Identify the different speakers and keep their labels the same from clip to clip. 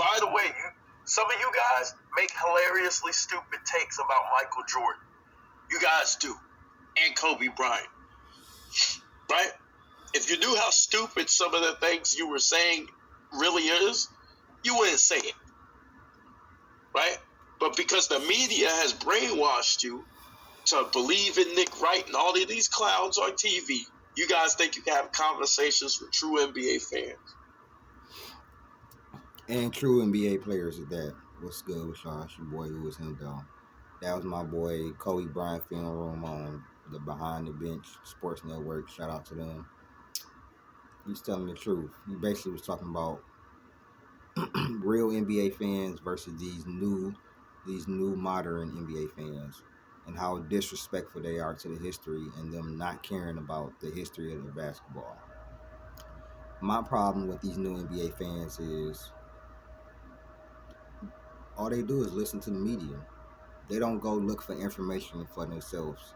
Speaker 1: by the way, some of you guys make hilariously stupid takes about Michael Jordan. You guys do. And Kobe Bryant. Right? If you knew how stupid some of the things you were saying really is, you wouldn't say it. Right? But because the media has brainwashed you to believe in Nick Wright and all of these clowns on TV, you guys think you can have conversations with true NBA fans.
Speaker 2: And true NBA players at that. What's good with y'all? It's your boy Who Was Him Though. That was my boy Kobe Bryant Film Room on the Behind the Bench Sports Network. Shout out to them. He's telling the truth. He basically was talking about real NBA fans versus these new modern NBA fans, and how disrespectful they are to the history and them not caring about the history of the basketball. My problem with these new NBA fans is all they do is listen to the media. They don't go look for information for themselves.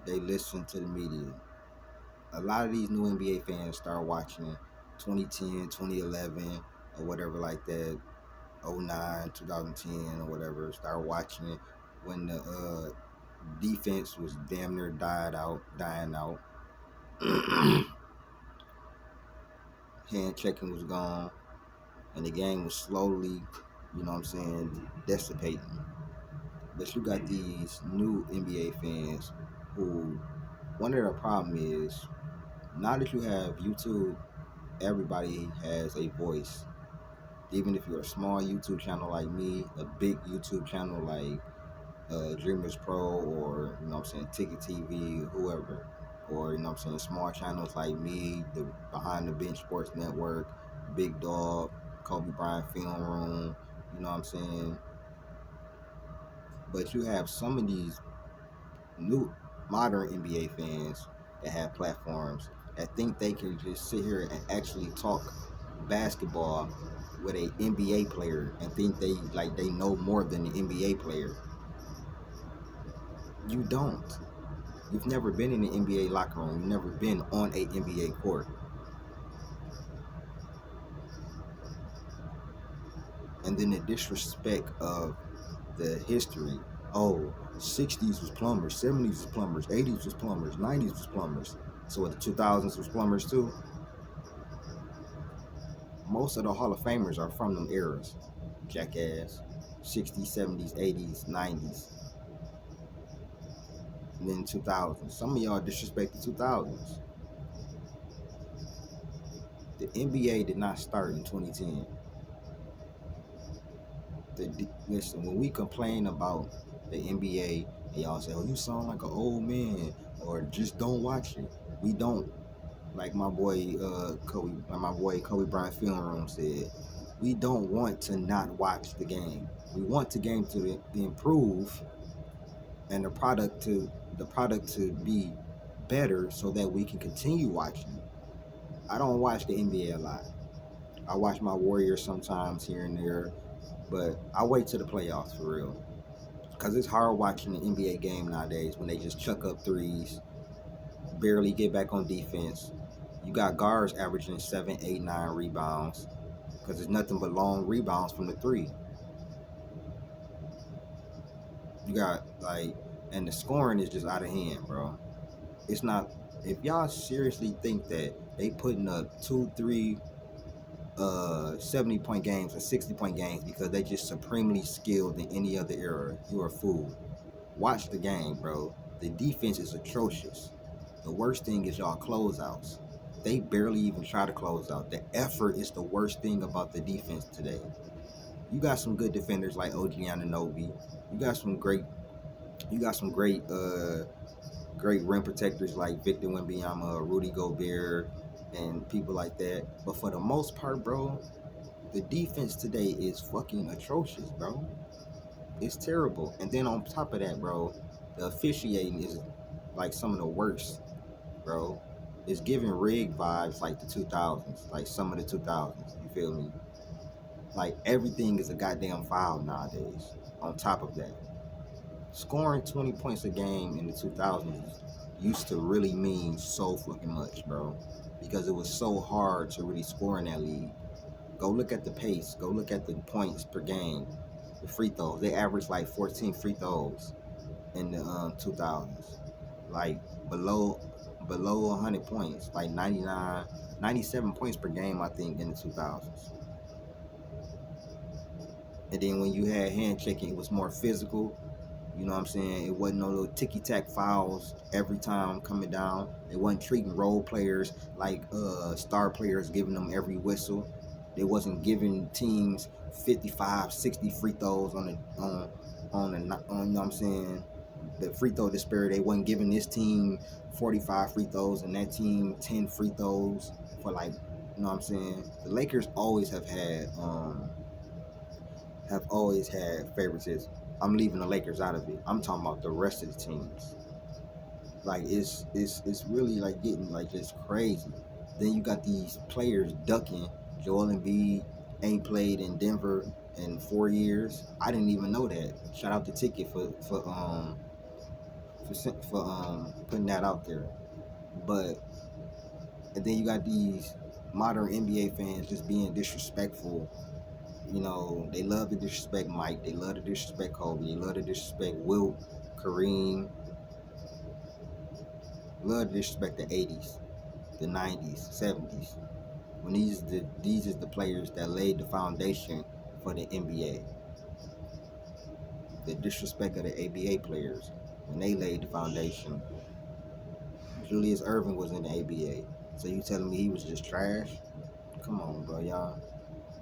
Speaker 2: They listen to the media. A lot of these new NBA fans start watching 2010, 2011, or whatever like that, 09, 2010, or whatever. Start watching it when the defense was damn near dying out. Hand checking was gone, and the game was slowly, dissipating. But you got these new NBA fans who, one of their problem is, now that you have YouTube, everybody has a voice. Even if you're a small YouTube channel like me, a big YouTube channel like Dreamers Pro, or Ticket TV, whoever, or small channels like me, the Behind the Bench Sports Network, Big Dog, Kobe Bryant Film Room, you know what I'm saying? But you have some of these new modern NBA fans that have platforms that think they can just sit here and actually talk basketball with an NBA player and think they know more than the NBA player. You don't. You've never been in the NBA locker room. You've never been on a NBA court. And then the disrespect of the history. Oh, 60s was plumbers, 70s was plumbers, 80s was plumbers, 90s was plumbers. So the 2000s was plumbers too. Most of the Hall of Famers are from them eras. Jackass. 60s, 70s, 80s, 90s. And then 2000s. Some of y'all disrespect the 2000s. The NBA did not start in 2010. Listen, when we complain about the NBA and y'all say, oh, you sound like an old man, or just don't watch it. We don't. Like my boy Kobe Bryant Film Room said, we don't want to not watch the game. We want the game to improve and the product to be better so that we can continue watching. I don't watch the NBA a lot. I watch my Warriors sometimes here and there, but I wait till the playoffs for real. Because it's hard watching the NBA game nowadays when they just chuck up threes, barely get back on defense. You got guards averaging 7, 8, 9 rebounds because it's nothing but long rebounds from the three. You got and the scoring is just out of hand, bro. It's not. If y'all seriously think that they putting up 2, 3 70-point games or 60-point games because they just supremely skilled in any other era, you're a fool. Watch the game, bro. The defense is atrocious. The worst thing is y'all closeouts. They barely even try to close out. The effort is the worst thing about the defense today. You got some good defenders like OG Anunoby. You got some great great rim protectors like Victor Wembanyama, Rudy Gobert, and people like that. But for the most part, bro, the defense today is fucking atrocious, bro. It's terrible. And then on top of that, bro, the officiating is like some of the worst, bro. It's giving rig vibes like the 2000s, like some of the 2000s. You feel me? Like everything is a goddamn foul nowadays. On top of that, scoring 20 points a game in the 2000s used to really mean so fucking much, bro. Because it was so hard to really score in that league. Go look at the pace. Go look at the points per game. The free throws. They averaged like 14 free throws in the 2000s. Like below 100 points, like 99, 97 points per game, I think, in the 2000s. And then when you had hand checking, it was more physical. You know what I'm saying? It wasn't no little ticky-tack fouls every time coming down. They wasn't treating role players like star players, giving them every whistle. They wasn't giving teams 55, 60 free throws on you know what I'm saying? The free throw disparity. They wasn't giving this team 45 free throws and that team 10 free throws for like, you know what I'm saying? The Lakers have always had favoritism. I'm leaving the Lakers out of it. I'm talking about the rest of the teams. Like it's really like getting like just crazy. Then you got these players ducking. Joel Embiid ain't played in Denver in 4 years. I didn't even know that. Shout out to Ticket for putting that out there. But and then you got these modern NBA fans just being disrespectful. You know, they love to disrespect Mike. They love to disrespect Kobe. They love to disrespect Wilt, Kareem. Love to disrespect the 80s, the 90s, 70s. When these is the players that laid the foundation for the NBA. The disrespect of the ABA players when they laid the foundation. Julius Erving was in the ABA. So you telling me he was just trash? Come on, bro, y'all.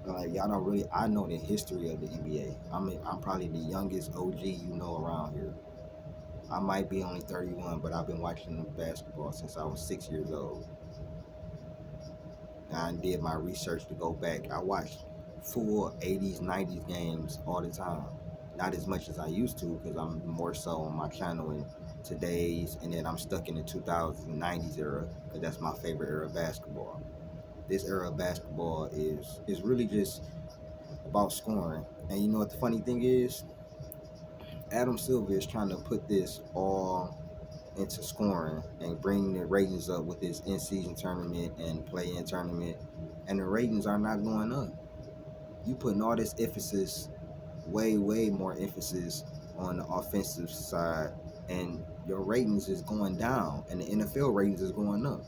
Speaker 2: Like y'all don't really. I know the history of the NBA. I'm probably the youngest OG you know around here. I might be only 31, but I've been watching basketball since I was 6 years old. And I did my research to go back. I watched full 80s, 90s games all the time. Not as much as I used to because I'm more so on my channel in today's, and then I'm stuck in the 2000s and 90s era because that's my favorite era of basketball. This era of basketball is really just about scoring. And you know what the funny thing is? Adam Silver is trying to put this all into scoring and bring the ratings up with this in-season tournament and play-in tournament, and the ratings are not going up. You putting all this emphasis, way more emphasis on the offensive side, and your ratings is going down, and the NFL ratings is going up.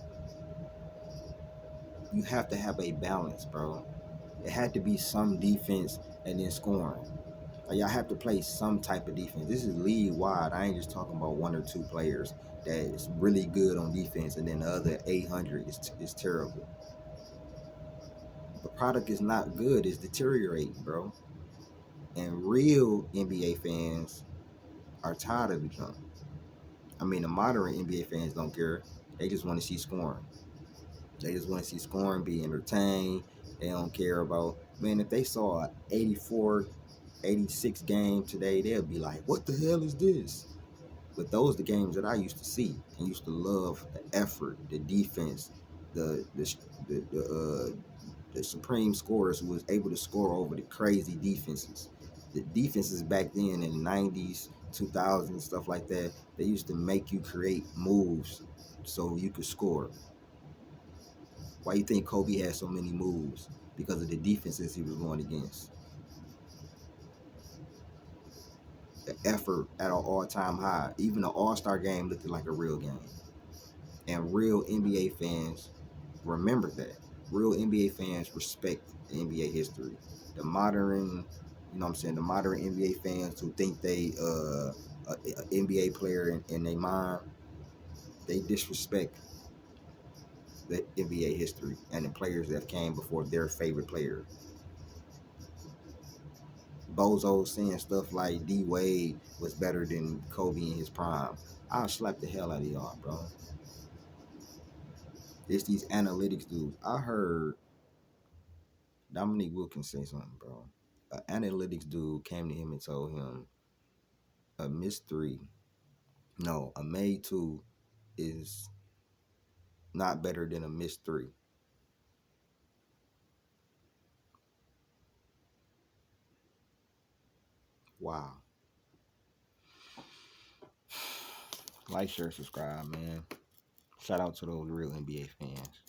Speaker 2: You have to have a balance, bro. It had to be some defense and then scoring. Like, y'all have to play some type of defense. This is league wide. I ain't just talking about one or two players that is really good on defense, and then the other 800 is terrible. The product is not good. It's deteriorating, bro. And real NBA fans are tired of the junk. I mean, the moderate NBA fans don't care. They just want to see scoring. They just want to see scoring, be entertained. They don't care about, man, if they saw an 84, 86 game today, they'll be like, what the hell is this? But those are the games that I used to see and used to love the effort, the defense, the supreme scorers who was able to score over the crazy defenses. The defenses back then in the 90s, 2000s, stuff like that, they used to make you create moves so you could score. Why you think Kobe had so many moves? Because of the defenses he was going against. The effort at an all-time high. Even the All-Star game looked like a real game. And real NBA fans remember that. Real NBA fans respect the NBA history. The modern, you know what I'm saying, the modern NBA fans who think they an NBA player in their mind, they disrespect the NBA history and the players that came before their favorite players. Bozo saying stuff like D Wade was better than Kobe in his prime. I'll slap the hell out of y'all, bro. It's these analytics dudes. I heard Dominique Wilkins say something, bro. An analytics dude came to him and told him a missed three, no, a made two is not better than a missed three. Wow. Like, share, subscribe, man. Shout out to those real NBA fans.